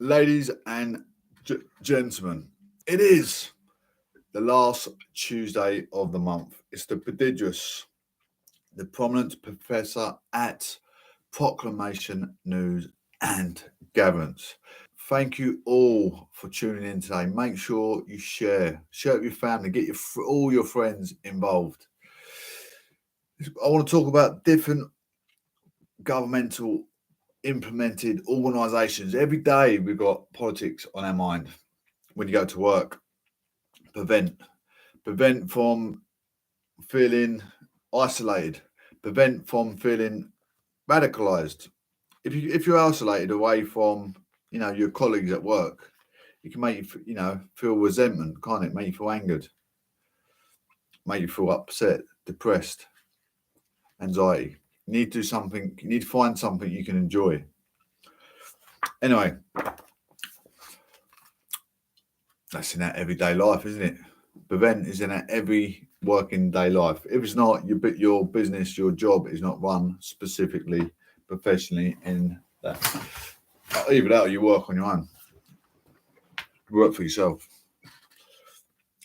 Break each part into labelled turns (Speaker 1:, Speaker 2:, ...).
Speaker 1: Ladies and gentlemen, it is the last Tuesday of the month. It's the prodigious, the prominent professor at Proclamation News and Gatherance. Thank you all for tuning in today. Make sure you share it with your family, get all your friends involved. I want to talk about different governmental implemented organisations. Every day we've got politics on our mind. When you go to work, prevent from feeling isolated, prevent from feeling radicalized. If you're isolated away from your colleagues at work, it can make you feel resentment, can't it? Make you feel angered, make you feel upset, depressed, anxiety. You need to do something. You need to find something you can enjoy. Anyway, that's in our everyday life, isn't it? Prevent is in our every working day life. If it's not, your business, your job is not run specifically, professionally in that. Either that or you work on your own. You work for yourself.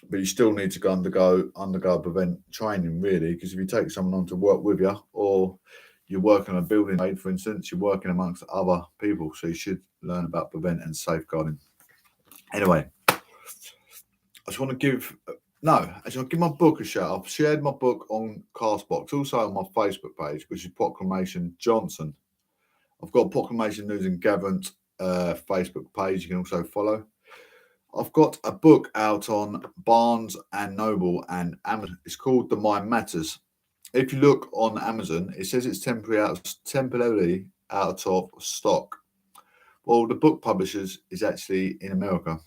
Speaker 1: But you still need to undergo prevent training, really, because if you take someone on to work with you, or you're working on a building trade, for instance, you're working amongst other people, so you should learn about prevent and safeguarding. Anyway, I just want to give my book a shout. I've shared my book on Castbox, also on my Facebook page, which is Proclamation Johnson. I've got Proclamation News and Gatherance Facebook page. You can also follow. I've got a book out on Barnes and Noble and Amazon. It's called The Mind Matters. If you look on Amazon, it says it's temporarily out of stock. Well, the book publishers is actually in America.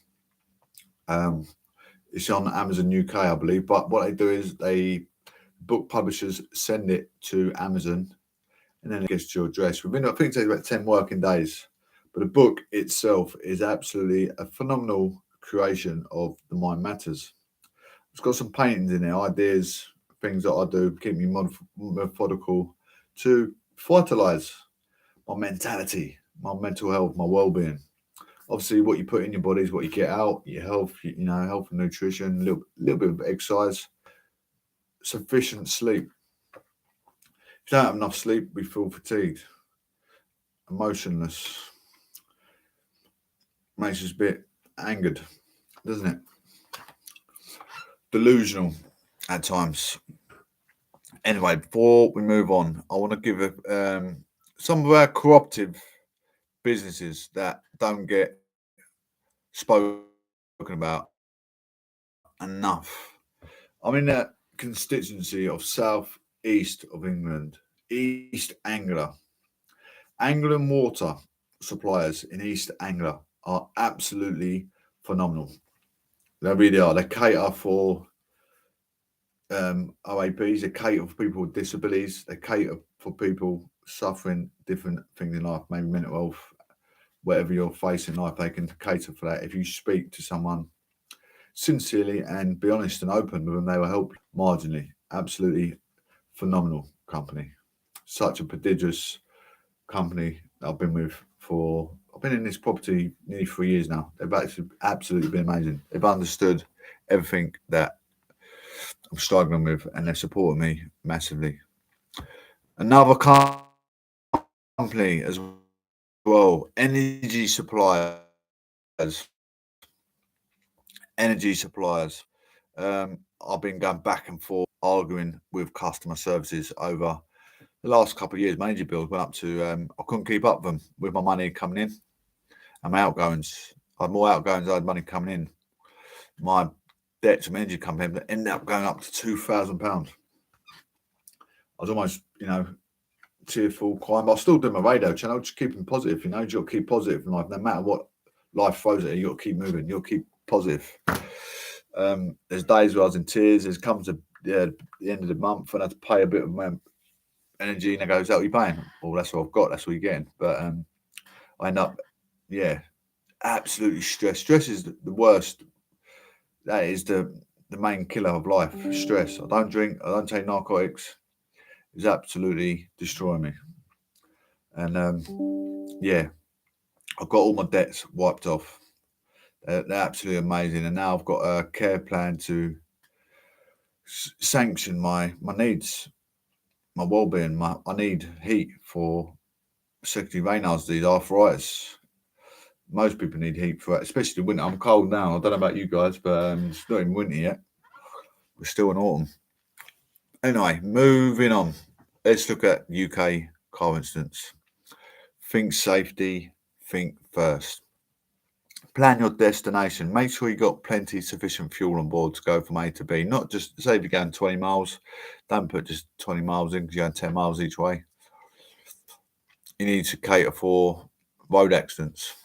Speaker 1: It's on Amazon UK, I believe. But what they do is book publishers send it to Amazon, and then it gets to your address. I think it takes about 10 working days. But the book itself is absolutely a phenomenal creation of The Mind Matters. It's got some paintings in there, ideas, things that I do, keep me methodical to vitalise my mentality, my mental health, my well-being. Obviously, what you put in your body is what you get out. Your health, health and nutrition, a little bit of exercise, sufficient sleep. If you don't have enough sleep, we feel fatigued, emotionless, makes us a bit angered, doesn't it? Delusional at times. Anyway, before we move on, I want to give some of our cooperative businesses that don't get spoken about enough. I'm in a constituency of south east of England, East Anglia. Anglian water suppliers in East Anglia are absolutely phenomenal. They really are. They cater for OAPs, they cater for people with disabilities, they cater for people suffering different things in life, maybe mental health, whatever you're facing in life, they can cater for that. If you speak to someone sincerely and be honest and open with them, they will help marginally. Absolutely phenomenal company. Such a prodigious company that I've been with I've been in this property nearly 3 years now. They've actually absolutely been amazing. They've understood everything that I'm struggling with, and they've supported me massively. Another company as well, energy suppliers. Energy suppliers. I've been going back and forth arguing with customer services over the last couple of years. My energy bills went up to I couldn't keep up with them with my money coming in and my outgoings. I had more outgoings than I had money coming in. My debt to my energy company ended up going up to £2,000. I was almost, tearful, crying, but I still do my radio channel, just keeping positive. You've got to keep positive in life. No matter what life throws at you, you've got to keep moving. You've got to keep positive. There's days where I was in tears. There's comes to the end of the month and I had to pay a bit of my energy, and I go, "Is that what you're paying?" Well, that's what I've got. That's what you're getting. But I end up, absolutely stressed. Stress is the worst. That is the main killer of life. Stress. I don't drink. I don't take narcotics. It's absolutely destroying me. And I've got all my debts wiped off. They're absolutely amazing. And now I've got a care plan to sanction my needs, my well-being. I need heat for secondary Raynaud's disease, arthritis. Most people need heat for it, especially the winter. I'm cold now. I don't know about you guys, but it's not even winter yet. We're still in autumn. Anyway, moving on. Let's look at UK car incidents. Think safety, think first. Plan your destination. Make sure you got plenty sufficient fuel on board to go from A to B. Not just, say if you're going 20 miles, don't put just 20 miles in because you're going 10 miles each way. You need to cater for road accidents,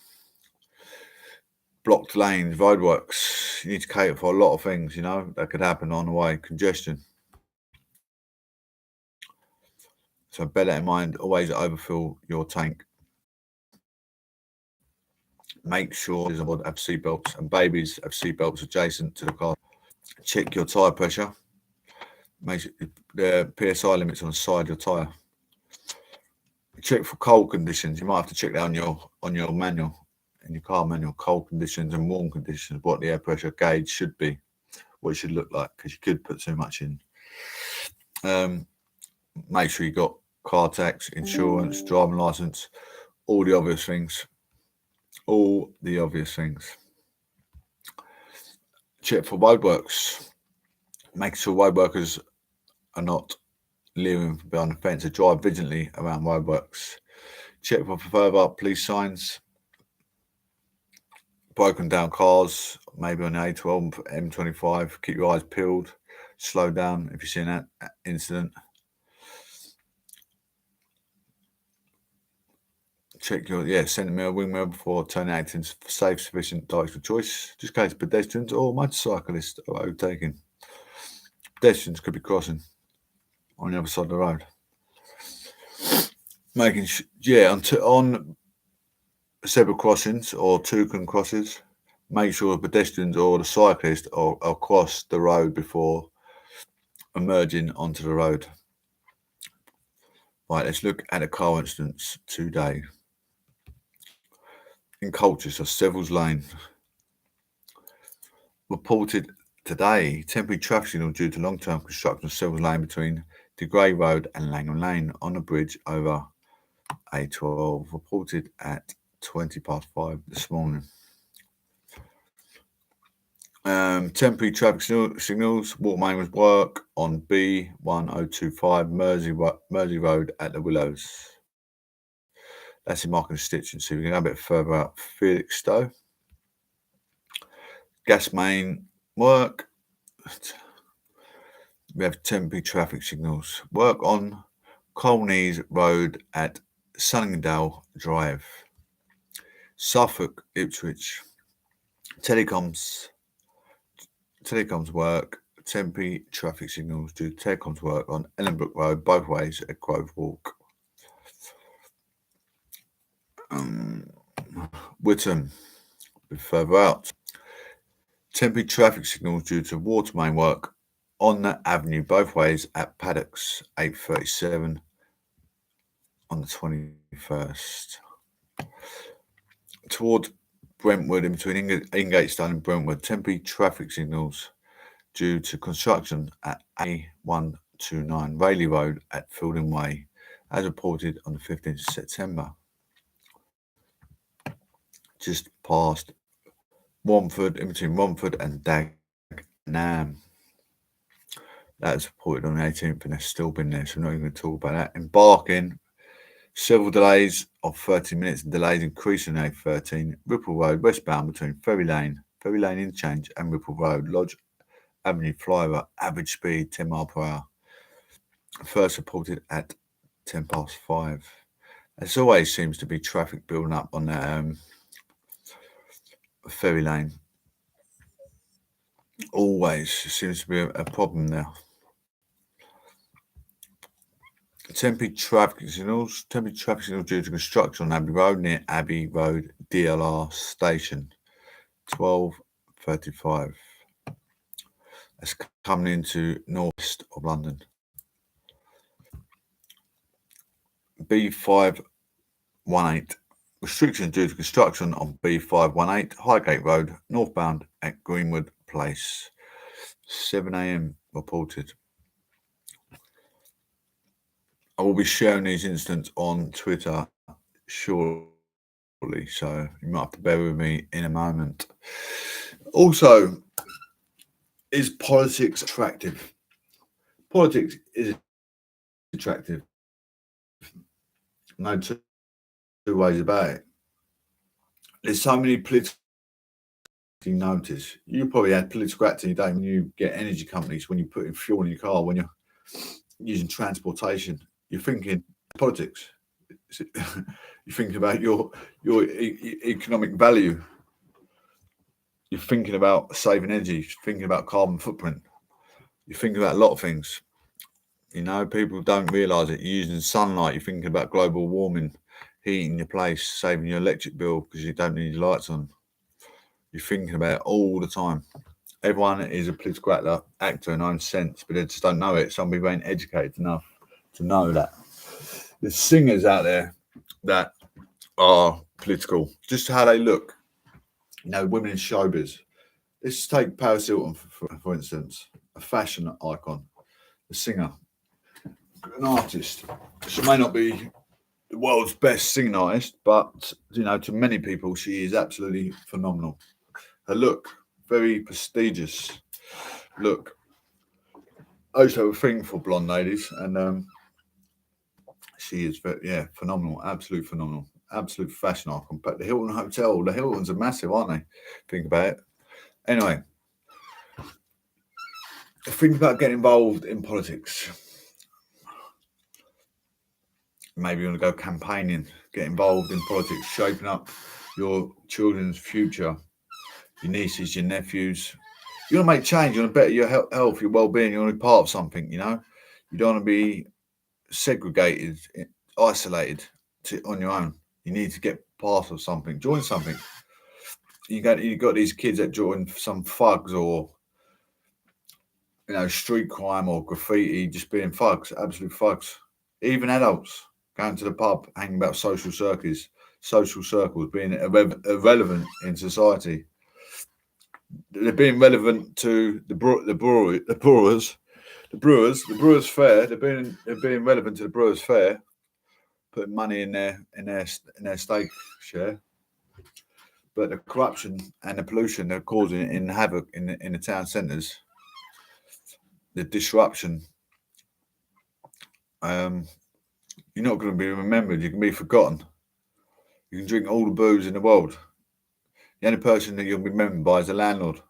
Speaker 1: blocked lanes, roadworks. You need to cater for a lot of things, that could happen on the way. Congestion. So bear that in mind. Always overfill your tank. Make sure there's have seatbelts, and babies have seatbelts adjacent to the car. Check your tyre pressure. Make sure the PSI limits on the side of your tyre. Check for cold conditions. You might have to check that on your manual, in your car manual. Cold conditions and warm conditions. What the air pressure gauge should be, what it should look like, because you could put too much in. Make sure you got car tax, insurance, driving license, all the obvious things. All the obvious things. Check for roadworks. Make sure roadworkers are not leaving behind the fence. To drive vigilantly around roadworks. Check for further police signs. Broken down cars, maybe on the A12, M25. Keep your eyes peeled. Slow down if you see that incident. Check your centre mirror, wing mirror before turning out into safe, sufficient direction of choice. Just in case pedestrians or motorcyclists are overtaking. Pedestrians could be crossing on the other side of the road. Making on zebra crossings or toucan crosses, make sure the pedestrians or the cyclist are across the road before emerging onto the road. Right, let's look at a car incidents today. In Colchester, Seville's Lane. Reported today, temporary traffic signal due to long-term construction of Seville's Lane between De Grey Road and Langham Lane on a bridge over A12. Reported at 5:20 this morning. Temporary traffic signals. Watermain work on B1025 Mersey Road at the Willows. That's in Market and Stitching. So we can go a bit further out. Felixstowe. Gas main work. We have temporary traffic signals. Work on Colneys Road at Sunningdale Drive. Suffolk, Ipswich. Telecoms work. Temporary traffic signals due to telecoms work on Ellenbrook Road, both ways at Grove Walk. Whittam, a bit further out. Temporary traffic signals due to water main work on that avenue, both ways at Paddocks, 8:37 on the 21st. Toward Brentwood, in between Ingatestone and Brentwood, temporary traffic signals due to construction at A129 Rayleigh Road at Fielding Way, as reported on the 15th of September. Just past Romford, in between Romford and Dagenham. That was reported on the 18th and it's still been there, so I'm not even going to talk about that. Embarking, several delays of 30 minutes and delays increasing A13, Ripple Road, westbound between Ferry Lane Interchange and Ripple Road, Lodge Avenue flyover, average speed 10 miles per hour. First reported at 5:10. There always seems to be traffic building up on that Ferry Lane. Always seems to be a problem there. Temporary traffic signals due to construction on Abbey Road near Abbey Road DLR station, 12:35. That's coming into northwest of London. B518 Restrictions due to construction on B518 Highgate Road, northbound at Greenwood Place. 7 a.m. reported. I will be sharing these incidents on Twitter shortly, so you might have to bear with me in a moment. Also, is politics attractive? Politics is attractive. No two ways about it. There's so many political notice. You probably had political activity day when you get energy companies, when you put in fuel in your car, when you're using transportation. You're thinking politics. You're thinking about your economic value. You're thinking about saving energy. You're thinking about carbon footprint. You're thinking about a lot of things. You know, people don't realise it. You're using sunlight. You're thinking about global warming, heating your place, saving your electric bill because you don't need your lights on. You're thinking about it all the time. Everyone is a political actor in their own sense, but they just don't know it. Some people ain't educated enough to know that. There's singers out there that are political, just how they look. You know, women in showbiz. Let's take Paris Hilton, for instance, a fashion icon, a singer, an artist. She may not be the world's best singing artist, but, you know, to many people, she is absolutely phenomenal. Her look, very prestigious look. I used to have a thing for blonde ladies, and she is phenomenal, absolute phenomenal, absolute fashion icon. But the Hilton Hotel, the Hiltons are massive, aren't they? Think about it. Anyway, think about getting involved in politics. Maybe you want to go campaigning, get involved in politics, shaping up your children's future, your nieces, your nephews. You want to make change. You want to better your health, your well-being. You want to be part of something. You know, you don't want to be segregated, isolated on your own. You need to get part of something, join something. You got these kids that join some thugs or, you know, street crime or graffiti, just being thugs, absolute thugs. Even adults going to the pub, hanging about social circles, being irrelevant in society. They're being relevant to the brewers fair. They're being relevant to the brewers fair, putting money in their stake share. But the corruption and the pollution they're causing in havoc in the town centres, the disruption, you're not going to be remembered. You can be forgotten. You can drink all the booze in the world. The only person that you'll be remembered by is the landlord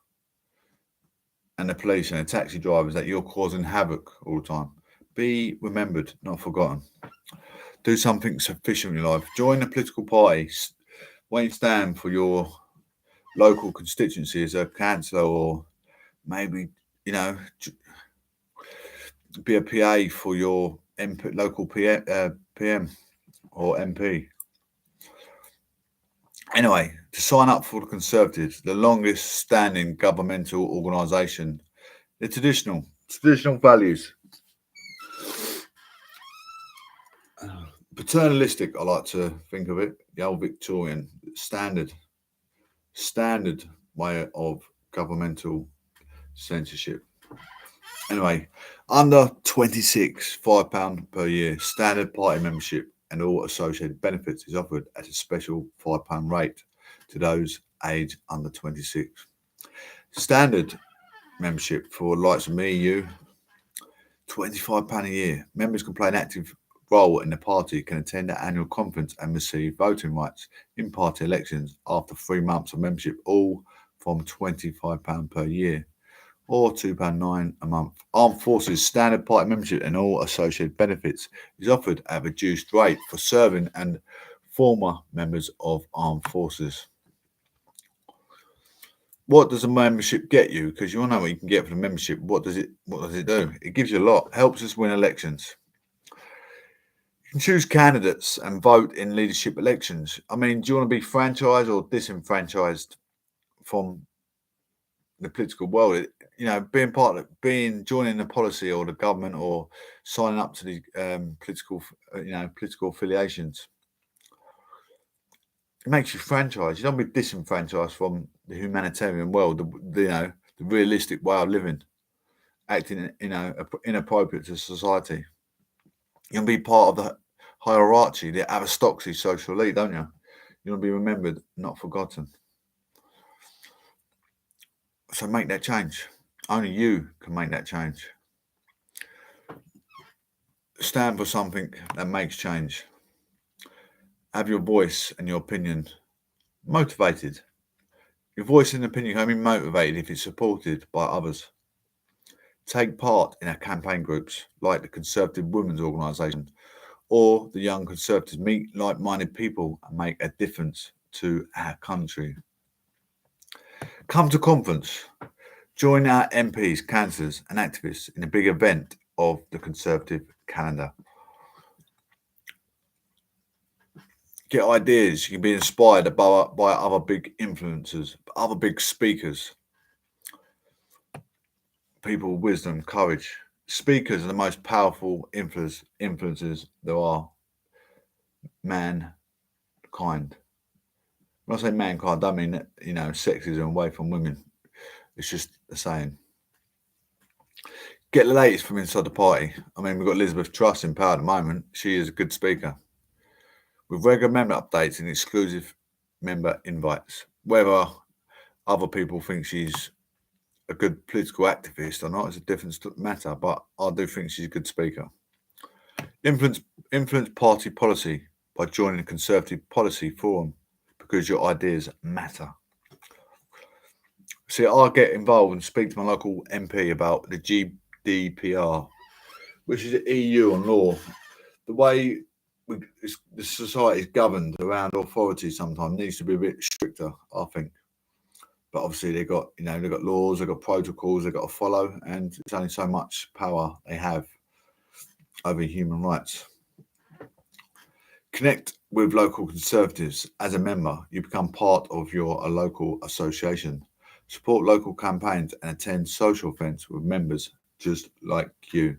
Speaker 1: and the police and the taxi drivers that you're causing havoc all the time. Be remembered, not forgotten. Do something sufficient in your life. Join a political party. Why you stand for your local constituency as a councillor, or maybe, you know, be a PA for your local PM or MP. Anyway, to sign up for the Conservatives, the longest standing governmental organisation, the traditional values. Paternalistic, I like to think of it, the old Victorian standard way of governmental censorship. Anyway, under 26, £5 per year, standard party membership and all associated benefits is offered at a special £5 rate to those aged under 26. Standard membership for likes of me, you, £25 a year. Members can play an active role in the party, can attend the annual conference and receive voting rights in party elections after 3 months of membership, all from £25 per year or £2.09 a month. Armed Forces standard party membership and all associated benefits is offered at a reduced rate for serving and former members of armed forces. What does a membership get you? Because you all know what you can get for the membership. What does it do? It gives you a lot. Helps us win elections. You can choose candidates and vote in leadership elections. I mean, do you want to be franchised or disenfranchised from the political world? You know, joining the policy or the government or signing up to the political affiliations. It makes you franchise. You don't be disenfranchised from the humanitarian world, the realistic way of living, acting, inappropriate to society. You want to be part of the hierarchy, the aristocracy social elite, don't you? You want to be remembered, not forgotten. So make that change. Only you can make that change. Stand for something that makes change. Have your voice and your opinion motivated. Your voice and opinion can only be motivated if it's supported by others. Take part in our campaign groups like the Conservative Women's Organisation or the Young Conservatives. Meet like-minded people and make a difference to our country. Come to conference. Join our MPs, councillors and activists in a big event of the Conservative calendar. Get ideas. You can be inspired by other big influencers, other big speakers, people with wisdom, courage. Speakers are the most powerful influencers there are. Mankind. When I say mankind, I don't mean sexism away from women. It's just the saying. Get the latest from inside the party. I mean, we've got Elizabeth Truss in power at the moment. She is a good speaker. With regular member updates and exclusive member invites. Whether other people think she's a good political activist or not is a different matter, but I do think she's a good speaker. Influence party policy by joining the Conservative Policy Forum because your ideas matter. See, I get involved and speak to my local MP about the GDPR, which is the EU on law. The way the society is governed around authority sometimes needs to be a bit stricter, I think. But obviously they've got laws, they've got protocols they've got to follow, and it's only so much power they have over human rights. Connect with local Conservatives. As a member, you become part of your local association. Support local campaigns and attend social events with members just like you.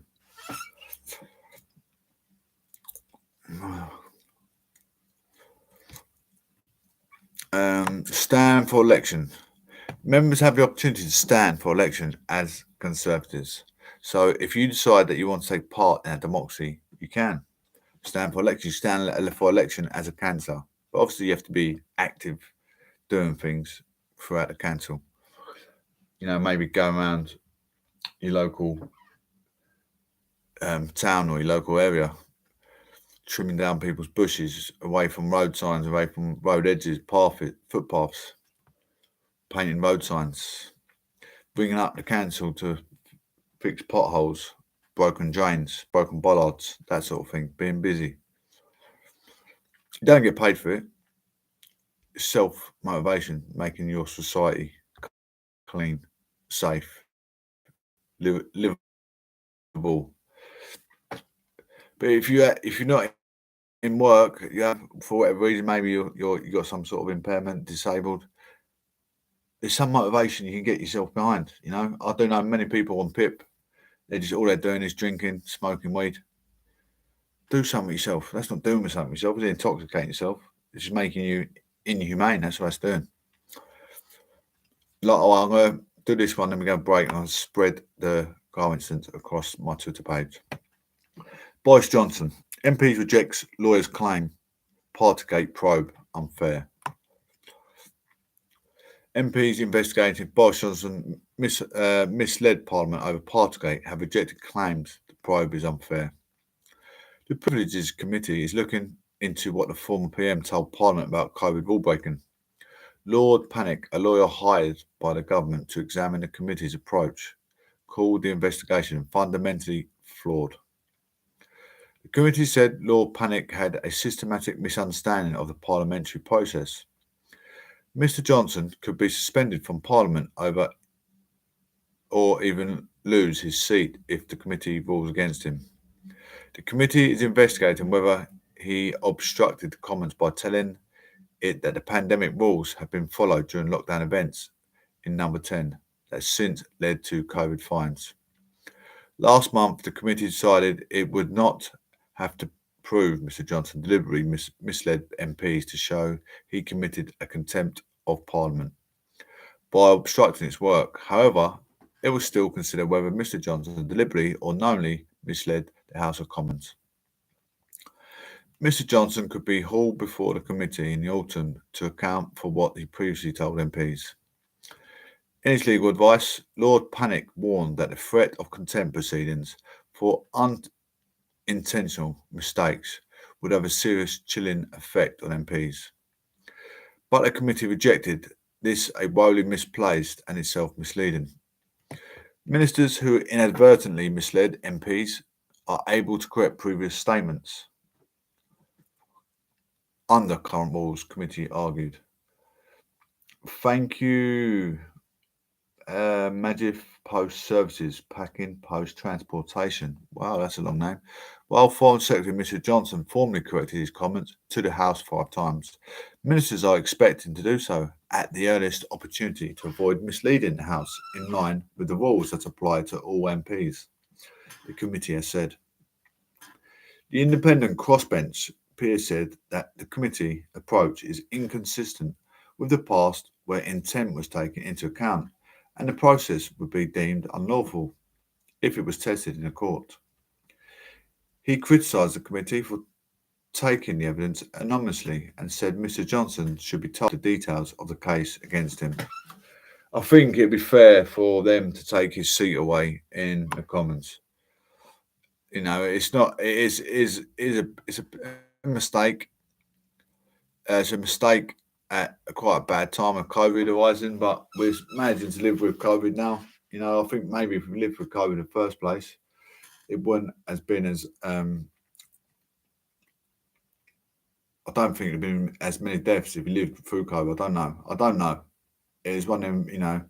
Speaker 1: Stand for election. Members have the opportunity to stand for election as Conservatives. So if you decide that you want to take part in a democracy, you can stand for election. You stand for election as a councillor. But obviously you have to be active doing things throughout the council. Maybe go around your local town or your local area, trimming down people's bushes, away from road signs, away from road edges, footpaths, painting road signs, bringing up the council to fix potholes, broken drains, broken bollards, that sort of thing, being busy. You don't get paid for it. It's self-motivation, making your society clean, safe, livable. But if you're not in work, for whatever reason, maybe you got some sort of impairment, disabled, there's some motivation you can get yourself behind. I do know many people on PIP. All they're doing is drinking, smoking weed. Do something yourself. That's not doing something yourself. It's intoxicating yourself. It's just making you inhumane. That's what it's doing. I'm going to do this one, then we're going to break, and I'll spread the coincidence across my Twitter page. Boris Johnson. MPs rejects lawyer's claim. Partygate probe unfair. MPs investigating Boris Johnson misled Parliament over Partygate have rejected claims the probe is unfair. The Privileges Committee is looking into what the former PM told Parliament about COVID rule breaking. Lord Panic, a lawyer hired by the government to examine the committee's approach, called the investigation fundamentally flawed. The committee said Lord Panic had a systematic misunderstanding of the parliamentary process. Mr. Johnson could be suspended from Parliament over or even lose his seat if the committee rules against him. The committee is investigating whether he obstructed Commons by telling it that the pandemic rules have been followed during lockdown events in Number 10 that has since led to COVID fines. Last month, the committee decided it would not have to proved Mr Johnson deliberately misled MPs to show he committed a contempt of Parliament by obstructing its work. However, it will still consider whether Mr Johnson deliberately or knowingly misled the House of Commons. Mr Johnson could be hauled before the committee in the autumn to account for what he previously told MPs. In his legal advice, Lord Panic warned that the threat of contempt proceedings for unintentional mistakes would have a serious chilling effect on MPs. But the committee rejected this as wholly misplaced and itself misleading. Ministers who inadvertently misled MPs are able to correct previous statements under current rules, committee argued. Thank you. Magif Post Services, Packing Post Transportation. Wow, that's a long name. While Foreign Secretary Mr Johnson formally corrected his comments to the House 5 times, ministers are expecting to do so at the earliest opportunity to avoid misleading the House in line with the rules that apply to all MPs, the committee has said. The independent crossbench peer said that the committee approach is inconsistent with the past where intent was taken into account and the process would be deemed unlawful if it was tested in a court. He criticised the committee for taking the evidence anonymously and said Mr Johnson should be told the details of the case against him. I think it'd be fair for them to take his seat away in the Commons. You know, it's not. It's a mistake. It's a mistake at quite a bad time of COVID arising, but we're managing to live with COVID now. You know, I think maybe if we lived with COVID in the first place, it wouldn't have been as. I don't think there'd been as many deaths if we lived through COVID. I don't know. It's one of them. You know,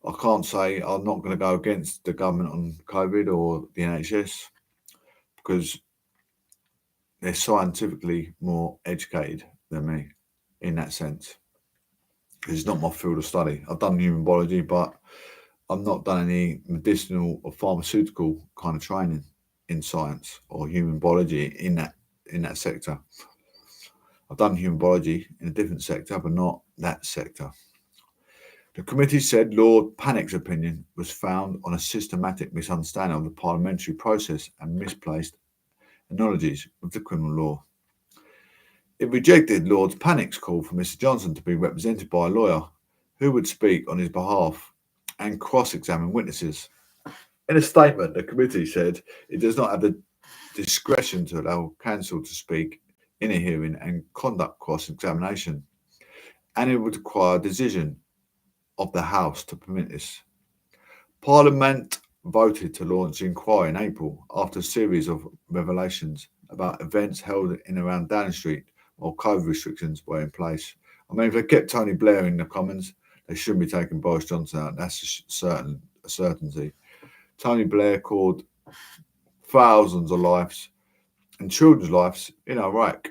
Speaker 1: I can't say I'm not going to go against the government on COVID or the NHS because they're scientifically more educated than me in that sense. It's not my field of study. I've done human biology, but I've not done any medicinal or pharmaceutical kind of training in science or human biology in that sector. I've done human biology in a different sector, but not that sector. The committee said Lord Panic's opinion was found on a systematic misunderstanding of the parliamentary process and misplaced analogies with the criminal law. It rejected Lord Panic's call for Mr Johnson to be represented by a lawyer who would speak on his behalf and cross-examine witnesses. In a statement, the committee said it does not have the discretion to allow counsel to speak in a hearing and conduct cross-examination, and it would require a decision of the House to permit this. Parliament voted to launch the inquiry in April after a series of revelations about events held in and around Downing Street while COVID restrictions were in place. I mean, if they kept Tony Blair in the Commons, they shouldn't be taking Boris Johnson out. That's a certainty. Tony Blair called thousands of lives and children's lives in Iraq,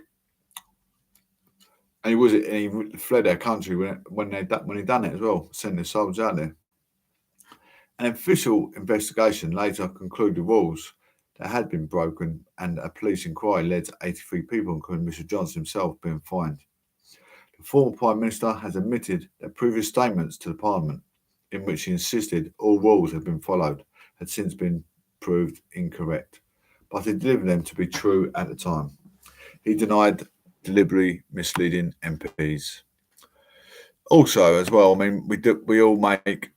Speaker 1: and he fled their country when he done it as well, sent their soldiers out there. An official investigation later concluded rules that had been broken, and a police inquiry led to 83 people, including Mr Johnson himself, being fined. The former Prime Minister has admitted that previous statements to the Parliament, in which he insisted all rules had been followed, had since been proved incorrect, but he delivered them to be true at the time. He denied deliberately misleading MPs. Also, as well, I mean, we all make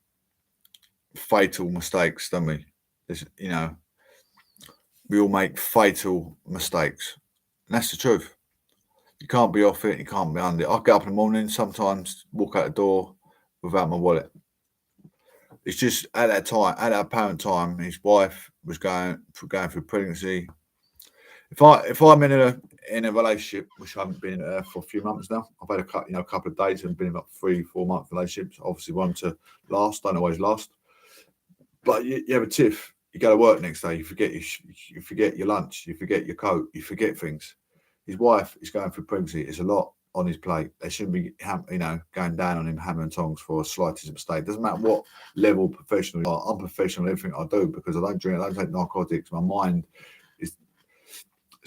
Speaker 1: fatal mistakes, don't we? We all make fatal mistakes. And that's the truth. You can't be off it, you can't be under it. I get up in the morning, sometimes walk out the door without my wallet. It's just at that apparent time, his wife was going through pregnancy. If I'm in a relationship, which I haven't been in for a few months now, I've had a couple of dates and been in about 3-4 month relationships. Obviously, one to last, don't always last. But you have a tiff. You go to work next day, you forget your lunch, you forget your coat, you forget things. His wife is going through pregnancy. It's a lot on his plate. They shouldn't be, going down on him hammer and tongs for a slightest mistake. Doesn't matter what level professional you are. I'm professional in everything I do because I don't drink, I don't take narcotics. My mind is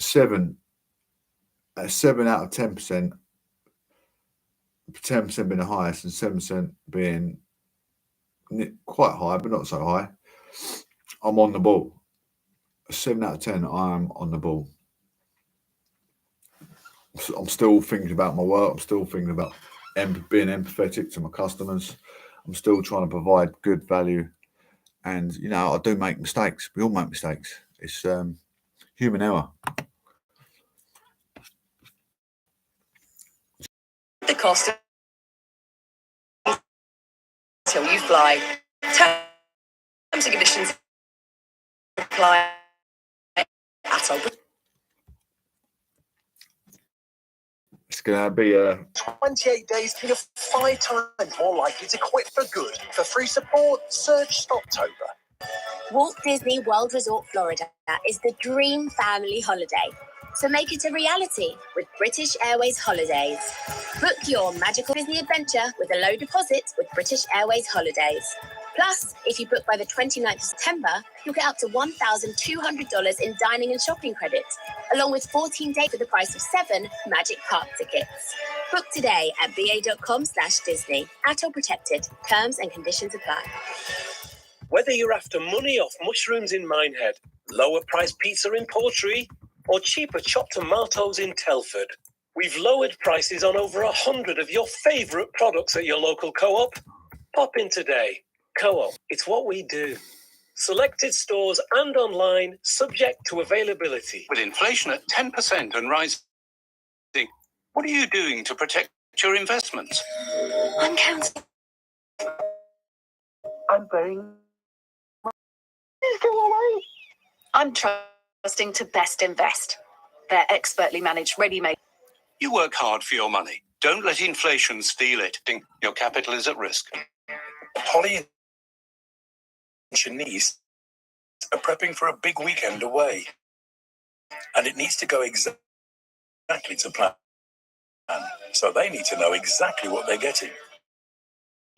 Speaker 1: 7 out of 10%, 10% being the highest and 7% being quite high, but not so high, I'm on the ball. 7 out of 10, I am on the ball. I'm still thinking about my work. I'm still thinking about being empathetic to my customers. I'm still trying to provide good value. And, you know, I do make mistakes. We all make mistakes. It's human error.
Speaker 2: The cost until you fly. Terms and conditions apply at all.
Speaker 1: It's going to be
Speaker 3: 28 days, you're 5 times more likely to quit for good. For free support, search Stoptober.
Speaker 4: Walt Disney World Resort Florida is the dream family holiday. So make it a reality with British Airways Holidays. Book your magical Disney adventure with a low deposit with British Airways Holidays. Plus, if you book by the 29th of September, you'll get up to $1,200 in dining and shopping credits, along with 14 days for the price of 7 Magic Park tickets. Book today at ba.com/Disney. ATOL protected. Terms and conditions apply.
Speaker 5: Whether you're after money off mushrooms in Minehead, lower price pizza in Portree, or cheaper chopped tomatoes in Telford, we've lowered prices on over 100 of your favourite products at your local co-op. Pop in today. Co-op, it's what we do. Selected stores and online, subject to availability.
Speaker 6: With inflation at 10% and rising, what are you doing to protect your investments?
Speaker 4: I'm counting.
Speaker 3: I'm paying.
Speaker 2: I'm trusting to Best Invest. Their expertly managed ready-made.
Speaker 6: You work hard for your money. Don't let inflation steal it. Your capital is at risk.
Speaker 3: Holly and Shanice are prepping for a big weekend away. And it needs to go exactly to plan. So they need to know exactly what they're getting.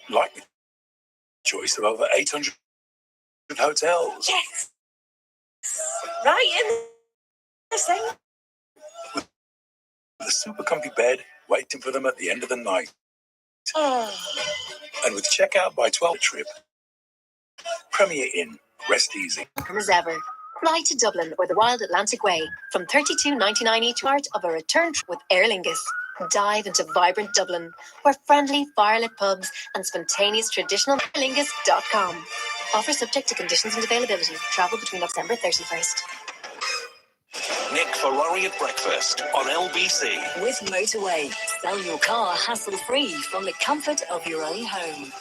Speaker 3: Like the choice of over 800 hotels.
Speaker 2: Yes! Right in the same.
Speaker 3: With a super comfy bed waiting for them at the end of the night. And with checkout by 12 trip, Premier Inn, rest easy.
Speaker 7: As ever, fly to Dublin or the Wild Atlantic Way from $32.99 each, part of a return trip with Aer Lingus. Dive into vibrant Dublin, where friendly firelit pubs and spontaneous traditional aerlingus.com. Offer subject to conditions and availability. Travel between December 31st.
Speaker 8: Nick Ferrari at breakfast on LBC.
Speaker 2: With Motorway, sell your car hassle-free from the comfort of your own home.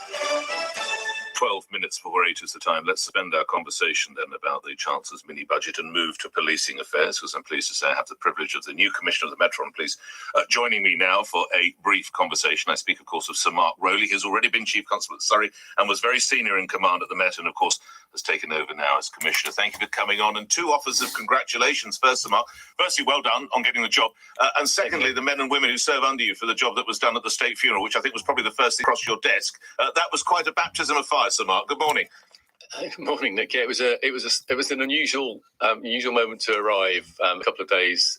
Speaker 9: 12 minutes before 8 is the time. Let's spend our conversation then about the Chancellor's mini-budget and move to policing affairs, because I'm pleased to say I have the privilege of the new Commissioner of the Metro Police joining me now for a brief conversation. I speak, of course, of Sir Mark Rowley, who's already been Chief Constable at Surrey and was very senior in command at the Met, and, of course, has taken over now as Commissioner. Thank you for coming on. And 2 offers of congratulations. First, Sir Mark, firstly, well done on getting the job. And secondly, the men and women who serve under you for the job that was done at the state funeral, which I think was probably the first thing across your desk. That was quite a baptism of fire, Sir Mark. Good morning.
Speaker 10: Good morning, Nick. Yeah, it was an unusual moment to arrive a couple of days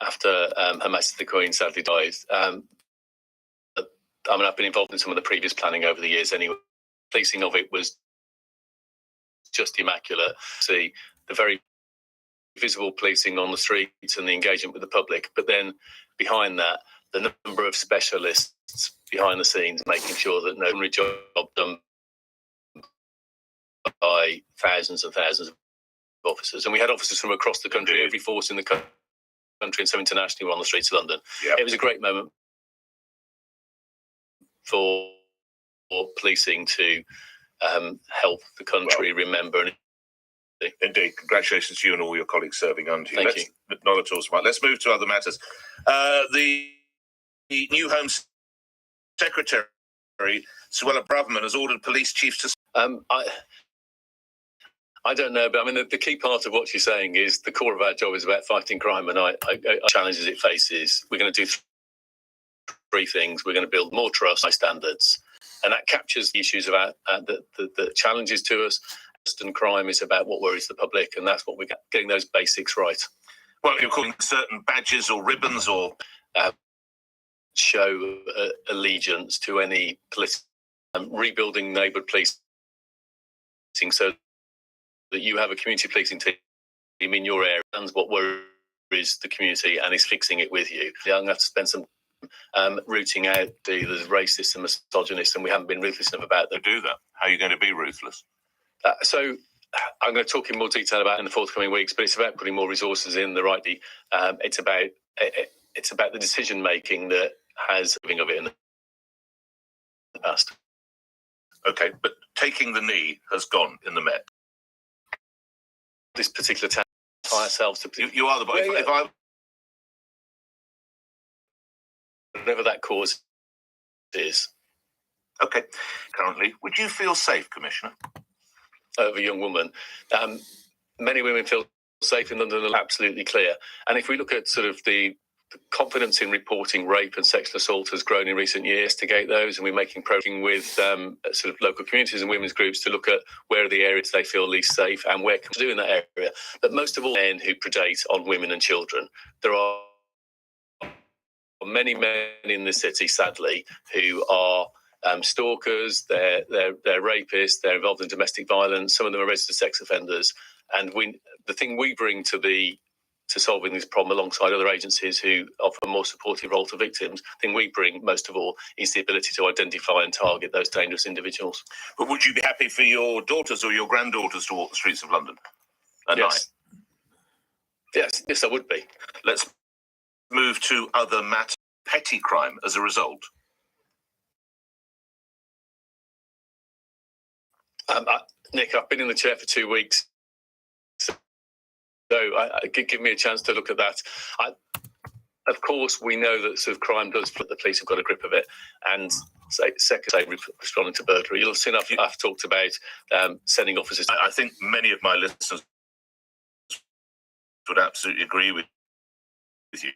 Speaker 10: after Her Majesty the Queen sadly died. I've been involved in some of the previous planning over the years anyway. Policing of it was just immaculate. See the very visible policing on the streets and the engagement with the public, but then behind that, the number of specialists behind the scenes making sure that no job done by thousands and thousands of officers. And we had officers from across the country, every force in the country and some internationally were on the streets of London. Yep. It was a great moment for policing to help the country remember.
Speaker 9: Indeed. Congratulations to you and all your colleagues serving under you.
Speaker 10: Thank you.
Speaker 9: Not at all, Smart. Let's move to other matters. The new Home Secretary, Suella Braverman, has ordered police chiefs to...
Speaker 10: I don't know, but I mean, the key part of what she's saying is the core of our job is about fighting crime, and challenges it faces. We're going to do 3 things. We're going to build more trust, high standards, and that captures the issues about the challenges to us. And crime is about what worries the public, and that's what we're getting those basics right.
Speaker 9: Well, you're calling certain badges or ribbons or
Speaker 10: show allegiance to any political rebuilding neighbourhood policing so that you have a community policing team in your area and what worries the community and is fixing it with you. I'm going to have to spend some rooting out the racist and misogynist, and we haven't been ruthless enough about that.
Speaker 9: do that. How are you going to be ruthless?
Speaker 10: So I'm going to talk in more detail about it in the forthcoming weeks, but it's about putting more resources in the right. It's about the decision making that has of it in the past.
Speaker 9: Okay, but taking the knee has gone in the Met.
Speaker 10: This particular time, tie ourselves to
Speaker 9: You are the boss.
Speaker 10: Yeah, yeah.
Speaker 9: If I
Speaker 10: whatever that cause is.
Speaker 9: okay, currently, would you feel safe, Commissioner?
Speaker 10: Of a young woman. Many women feel safe in London, are absolutely clear. And if we look at sort of the confidence in reporting rape and sexual assault has grown in recent years to gate those, and we're making progress with sort of local communities and women's groups to look at where are the areas they feel least safe and where can we do in that area. But most of all, men who predate on women and children. There are many men in the city, sadly, who are stalkers, they're rapists, they're involved in domestic violence, some of them are registered sex offenders. And the thing we bring to solving this problem alongside other agencies who offer a more supportive role to victims, the thing we bring most of all is the ability to identify and target those dangerous individuals.
Speaker 9: But would you be happy for your daughters or your granddaughters to walk the streets of London at night?
Speaker 10: Yes, I would be.
Speaker 9: Let's move to other matters. Petty crime as a result.
Speaker 10: Nick, I've been in the chair for 2 weeks, so give me a chance to look at that. Of course, we know that sort of crime does, but the police have got a grip of it. And second, responding to burglary. You'll have seen I've talked about sending officers.
Speaker 9: I think many of my listeners would absolutely agree with you.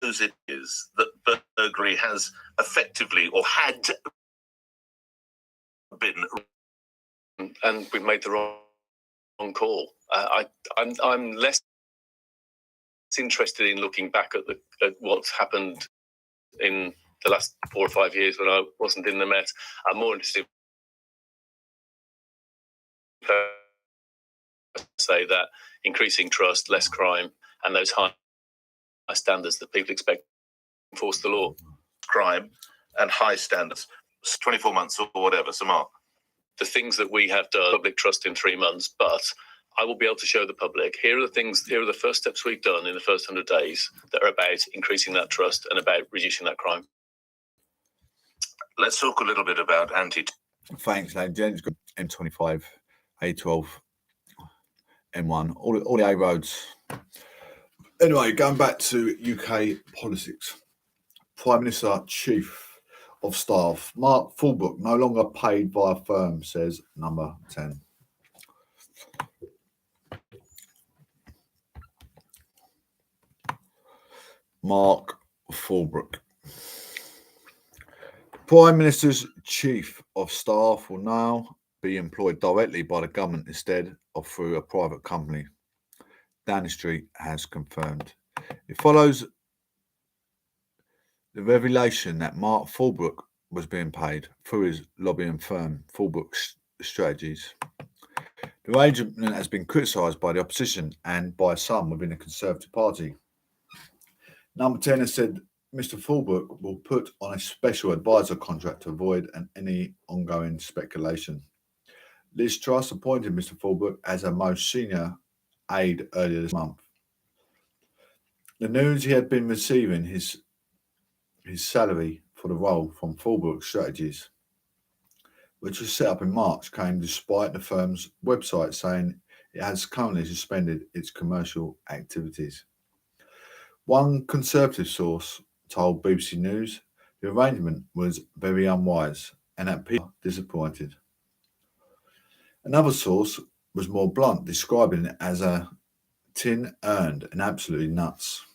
Speaker 9: It is that burglary has effectively or had been,
Speaker 10: and we've made the wrong call. I'm less interested in looking back at what's happened in the last 4 or 5 years when I wasn't in the Met. I'm more interested in say that increasing trust, less crime, and those high standards that people expect to enforce the law.
Speaker 9: Crime and high standards. 24 months or whatever, so Mark.
Speaker 10: The things that we have done, public trust in 3 months, but I will be able to show the public, here are the first steps we've done in the first 100 days that are about increasing that trust and about reducing that crime.
Speaker 9: Let's talk a little bit about
Speaker 1: Thanks, ladies and gents. M25, A12, M1, all the A roads. Anyway, going back to UK politics. Prime Minister, Chief of Staff, Mark Fulbrook, no longer paid by a firm, says Number 10. Mark Fulbrook. Prime Minister's Chief of Staff will now be employed directly by the government instead of through a private company. Downing Street has confirmed. It follows the revelation that Mark Fulbrook was being paid through his lobbying firm, Fulbrook Strategies. The arrangement has been criticised by the opposition and by some within the Conservative Party. Number 10 has said Mr. Fulbrook will put on a special advisor contract to avoid any ongoing speculation. Liz Truss appointed Mr. Fulbrook as her most senior aide earlier this month. The news he had been receiving his salary for the role from Fulbrook Strategies, which was set up in March, came despite the firm's website saying it has currently suspended its commercial activities. One Conservative source told BBC News the arrangement was very unwise and that people were disappointed. Another source was more blunt, describing it as a tin earned and absolutely nuts.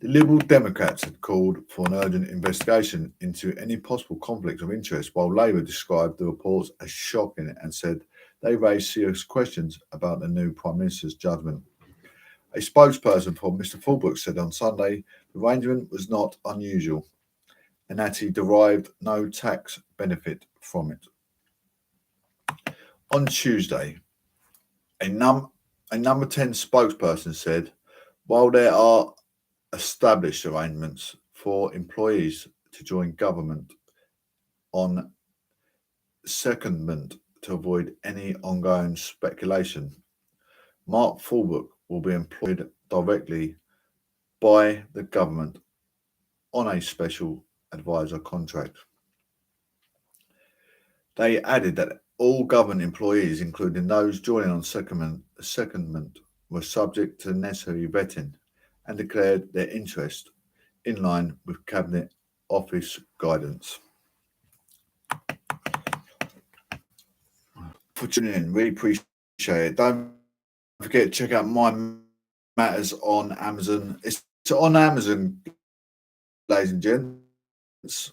Speaker 1: The Liberal Democrats had called for an urgent investigation into any possible conflict of interest, while Labour described the reports as shocking and said they raised serious questions about the new Prime Minister's judgment. A spokesperson for Mr. Fulbrook said on Sunday the arrangement was not unusual and that he derived no tax benefit from it. On Tuesday, a number 10 spokesperson said, while there are established arrangements for employees to join government on secondment to avoid any ongoing speculation, Mark Fulbrook will be employed directly by the government on a special advisor contract. They added that all government employees, including those joining on secondment, were subject to necessary vetting and declared their interest in line with Cabinet Office guidance. For tuning in, really appreciate it. Don't forget to check out My Matters on Amazon. It's on Amazon, ladies and gents.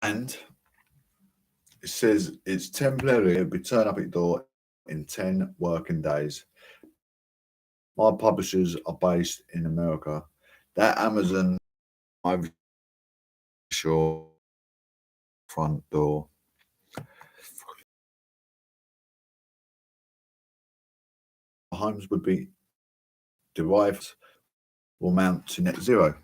Speaker 1: And it says it's temporarily, it'll be turned up at your door in 10 working days. My publishers are based in America. That Amazon, I'm sure, front door. Homes would be derived will mount to net zero.